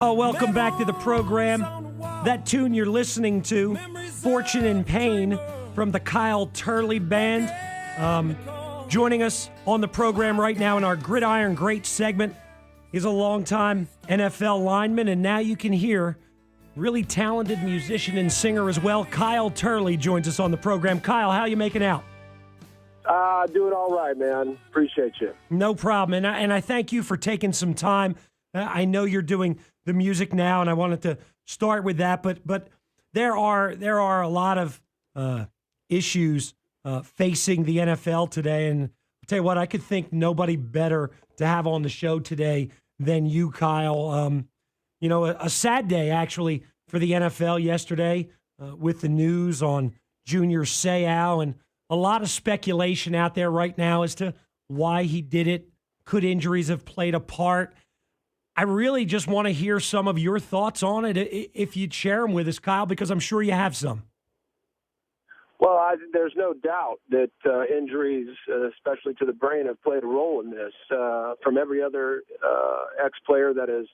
Oh, welcome back to the program. That tune you're listening to, Fortune and Pain, from the Kyle Turley Band. Joining us on the program right now in our Gridiron Great segment is a longtime NFL lineman, and now you can hear really talented musician and singer as well. Kyle Turley joins us on the program. Kyle, how you making out? Doing all right, man. Appreciate you. No problem, and I thank you for taking some time. I know you're doing the music now, and I wanted to start with that. But there are a lot of issues facing the NFL today, and I'll tell you what, I could think nobody better to have on the show today than you, Kyle. A sad day actually for the NFL yesterday with the news on Junior Seau, and a lot of speculation out there right now as to why he did it. Could injuries have played a part? I really just want to hear some of your thoughts on it, if you'd share them with us, Kyle, because I'm sure you have some. Well, there's no doubt that injuries, especially to the brain, have played a role in this. From every other ex-player that has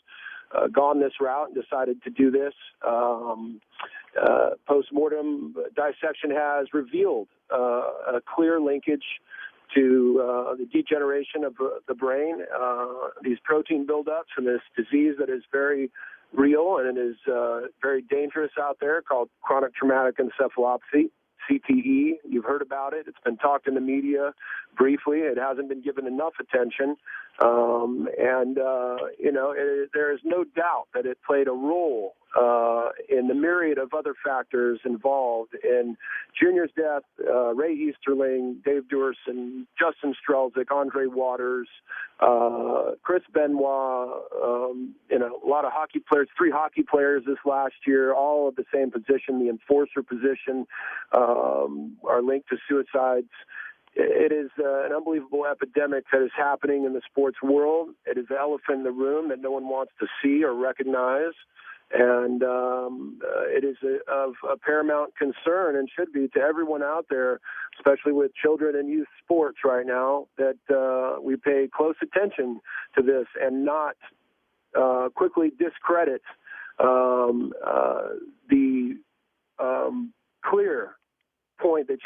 gone this route and decided to do this, post-mortem dissection has revealed a clear linkage to the degeneration of the brain, these protein buildups from this disease that is very real and it is very dangerous out there, called chronic traumatic encephalopathy, CTE. You've heard about it. It's been talked in the media briefly. It hasn't been given enough attention. There is no doubt that it played a role in the myriad of other factors involved in Junior's death. Ray Easterling, Dave Duerson, Justin Strelzik, Andre Waters, Chris Benoit, a lot of hockey players, 3 hockey players this last year, all of the same position, the enforcer position, are linked to suicides. It is an unbelievable epidemic that is happening in the sports world. It is the elephant in the room that no one wants to see or recognize. And it is of a paramount concern, and should be to everyone out there, especially with children and youth sports right now, that we pay close attention to this and not quickly discredit the clear point that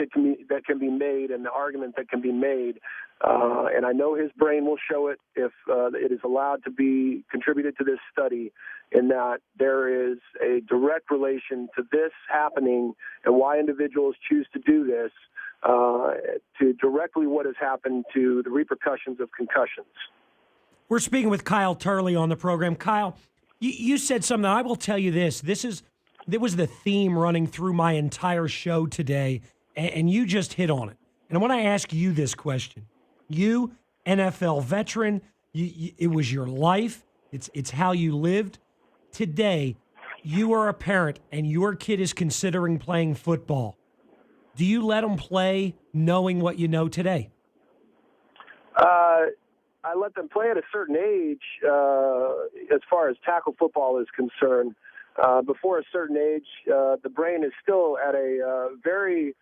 can be made and the argument that can be made. And I know his brain will show it if it is allowed to be contributed to this study, in that there is a direct relation to this happening and why individuals choose to do this to directly what has happened to the repercussions of concussions. We're speaking with Kyle Turley on the program. Kyle, you said something. I will tell you this. There was the theme running through my entire show today, and you just hit on it. And I want to ask you this question. You, NFL veteran, it was your life. It's how you lived. Today, you are a parent, and your kid is considering playing football. Do you let them play knowing what you know today? I let them play at a certain age as far as tackle football is concerned. Before a certain age, the brain is still at a very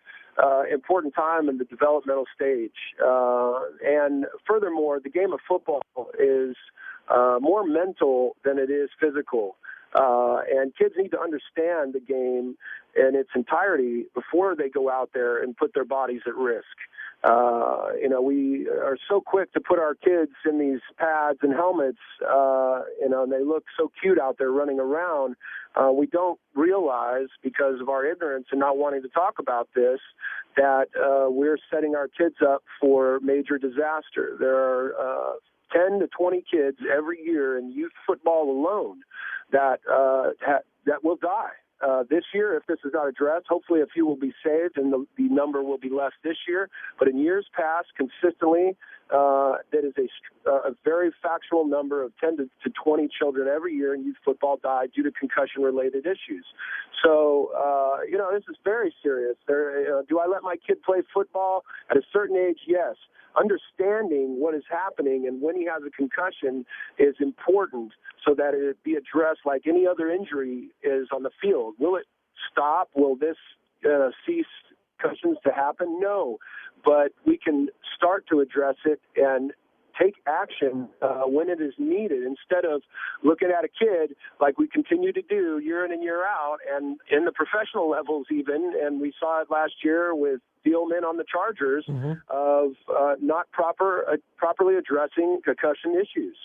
important time in the developmental stage. And furthermore, the game of football is more mental than it is physical. And kids need to understand the game in its entirety before they go out there and put their bodies at risk. We are so quick to put our kids in these pads and helmets, and they look so cute out there running around. We don't realize, because of our ignorance and not wanting to talk about this, that we're setting our kids up for major disaster. There are 10 to 20 kids every year in youth football alone that will die. This year, if this is not addressed, hopefully a few will be saved and the number will be less this year. But in years past, consistently, that is a very factual number of 10 to 20 children every year in youth football die due to concussion-related issues. So, this is very serious. Do I let my kid play football at a certain age? Yes. Understanding what is happening and when he has a concussion is important so that it be addressed like any other injury is on the field. Will it stop? Will this cease concussions to happen? No. But we can start to address it and take action when it is needed, instead of looking at a kid like we continue to do year in and year out, and in the professional levels even, and we saw it last year with Thielman on the Chargers, of not properly addressing concussion issues.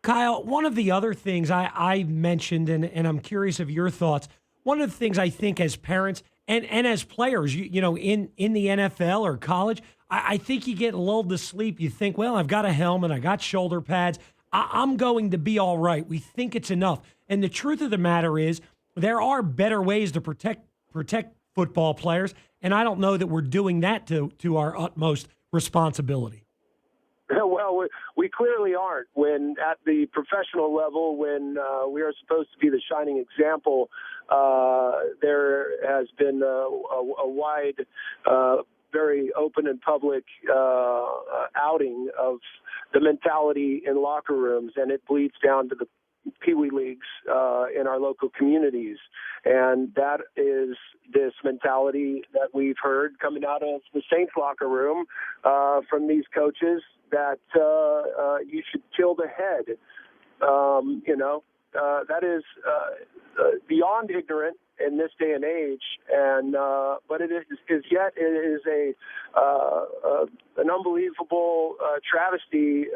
Kyle, one of the other things I mentioned, and I'm curious of your thoughts, one of the things I think as parents and as players, you know, in the NFL or college, I think you get lulled to sleep. You think, well, I've got a helmet, I got shoulder pads, I'm going to be all right. We think it's enough. And the truth of the matter is there are better ways to protect football players, and I don't know that we're doing that to our utmost responsibility. Well, we clearly aren't. When at the professional level, when we are supposed to be the shining example, there has been a wide, very open and public outing of the mentality in locker rooms, and it bleeds down to the Pee Wee leagues in our local communities. And that is this mentality that we've heard coming out of the Saints locker room from these coaches, that you should kill the head. That is beyond ignorant in this day and age, and but it is yet it is an unbelievable travesty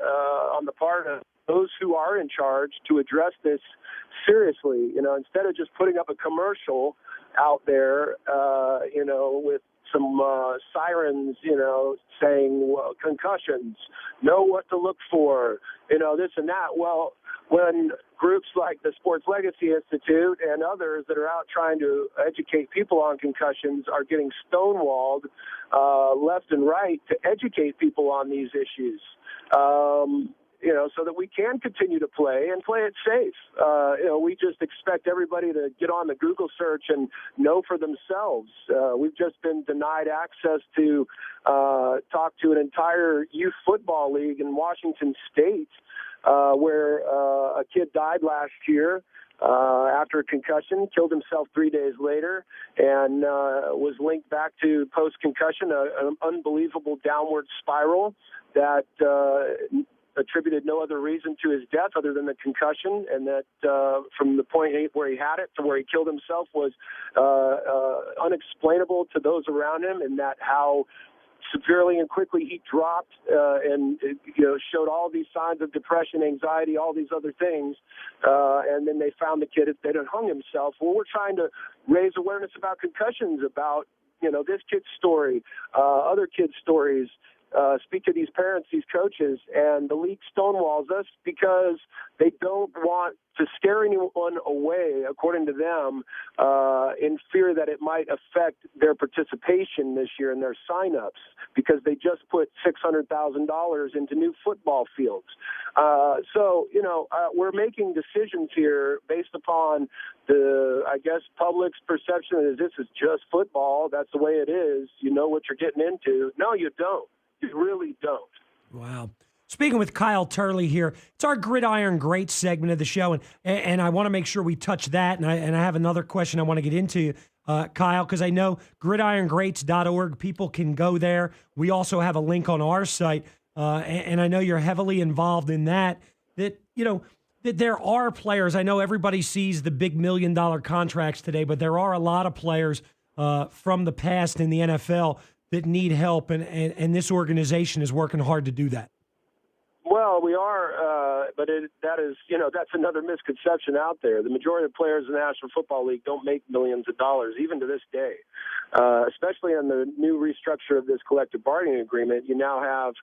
on the part of those who are in charge to address this seriously. Instead of just putting up a commercial out there, with some sirens, saying, well, concussions, know what to look for, this and that. Well, when groups like the Sports Legacy Institute and others that are out trying to educate people on concussions are getting stonewalled left and right to educate people on these issues, so that we can continue to play and play it safe. We just expect everybody to get on the Google search and know for themselves. We've just been denied access to talk to an entire youth football league in Washington State, where a kid died last year after a concussion, killed himself 3 days later, and was linked back to post-concussion, an unbelievable downward spiral that attributed no other reason to his death other than the concussion, and that from the point where he had it to where he killed himself was unexplainable to those around him, and that how severely and quickly he dropped and showed all these signs of depression, anxiety, all these other things, and then they found the kid that had hung himself. Well, we're trying to raise awareness about concussions, about this kid's story, other kids' stories, speak to these parents, these coaches, and the league stonewalls us because they don't want to scare anyone away, according to them, in fear that it might affect their participation this year in their sign-ups, because they just put $600,000 into new football fields. We're making decisions here based upon public's perception that this is just football. That's the way it is. You know what you're getting into. No, you don't. You really don't. Wow. Speaking with Kyle Turley here, it's our Gridiron Greats segment of the show, and I want to make sure we touch that, and I have another question I want to get into, Kyle, because I know gridirongreats.org, people can go there. We also have a link on our site, and I know you're heavily involved in that there are players. I know everybody sees the big $1 million contracts today, but there are a lot of players from the past in the NFL that need help, and this organization is working hard to do that. Well, we are, but that's another misconception out there. The majority of players in the National Football League don't make millions of dollars, even to this day. Especially on the new restructure of this collective bargaining agreement, you now have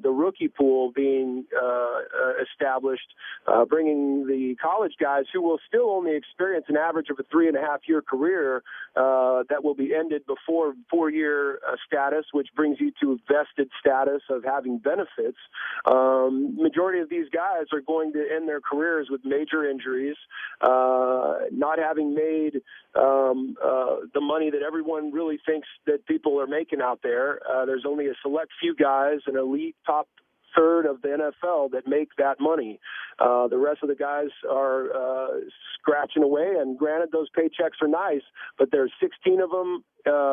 the rookie pool being established, bringing the college guys who will still only experience an average of a 3.5-year career that will be ended before 4-year status, which brings you to vested status of having benefits. Majority of these guys are going to end their careers with major injuries, not having made the money that everyone really thinks that people are making out there. There's only a select few guys, an elite top third of the NFL that make that money. The rest of the guys are scratching away, and granted, those paychecks are nice, but there's 16 of them,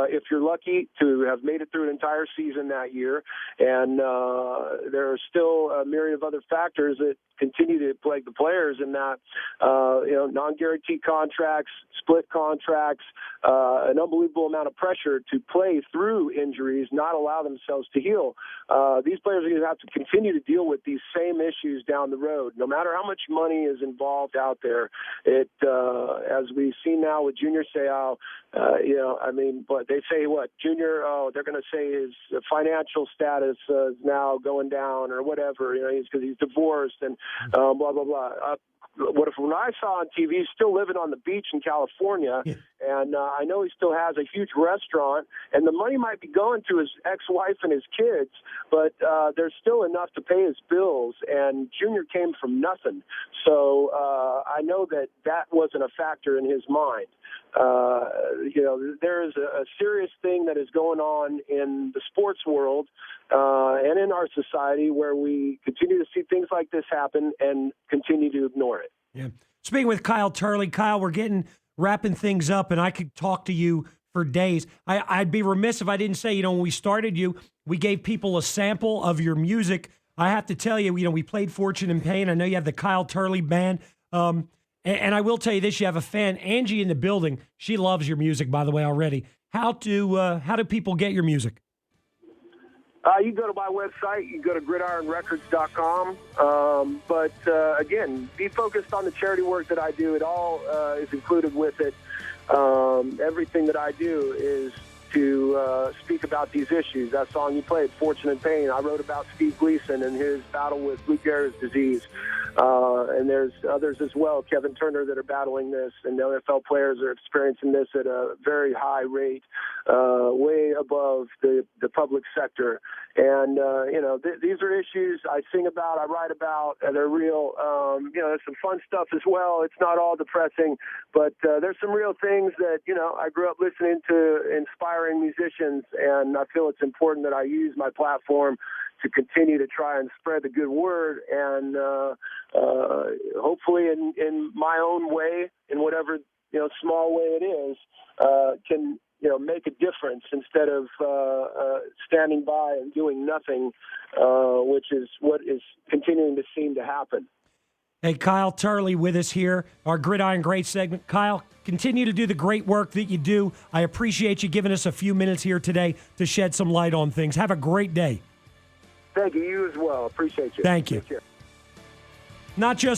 if you're lucky, to have made it through an entire season that year. And there are still a myriad of other factors that continue to plague the players in that, non-guaranteed contracts, split contracts, an unbelievable amount of pressure to play through injuries, not allow themselves to heal. These players are going to have to continue to deal with these same issues down the road. No matter how much money is involved out there, as we've seen now with Junior Seau, but they say Junior, they're going to say his financial status is now going down or whatever, because he's divorced and blah, blah, blah. When I saw on TV, he's still living on the beach in California, and I know he still has a huge restaurant, and the money might be going to his ex-wife and his kids, but there's still enough to pay his bills, and Junior came from nothing. So I know that wasn't a factor in his mind. There is a serious thing that is going on in the sports world and in our society where we continue to see things like this happen and continue to ignore it. Yeah. Speaking with Kyle Turley, Kyle, we're wrapping things up, and I could talk to you for days. I'd be remiss if I didn't say, when we started you, we gave people a sample of your music. I have to tell you, we played Fortune and Pain. I know you have the Kyle Turley band. And I will tell you this, you have a fan, Angie, in the building. She loves your music, by the way, already. How do people get your music? You can go to my website. You can go to gridironrecords.com. But again, be focused on the charity work that I do. It all is included with it. Everything that I do is to speak about these issues. That song you played, Fortune and Pain, I wrote about Steve Gleason and his battle with Lou Gehrig's disease. And there's others as well, Kevin Turner, that are battling this, and the NFL players are experiencing this at a very high rate, way above the public sector. And, these are issues I sing about, I write about, and they're real. There's some fun stuff as well. It's not all depressing, but there's some real things that, I grew up listening to inspiring musicians, and I feel it's important that I use my platform to continue to try and spread the good word, and hopefully in my own way, in whatever small way it is, can make a difference instead of standing by and doing nothing, which is what is continuing to seem to happen. Hey, Kyle Turley with us here, our Gridiron Great segment. Kyle, continue to do the great work that you do. I appreciate you giving us a few minutes here today to shed some light on things. Have a great day. Thank you. You as well. Appreciate you. Thank you. Not just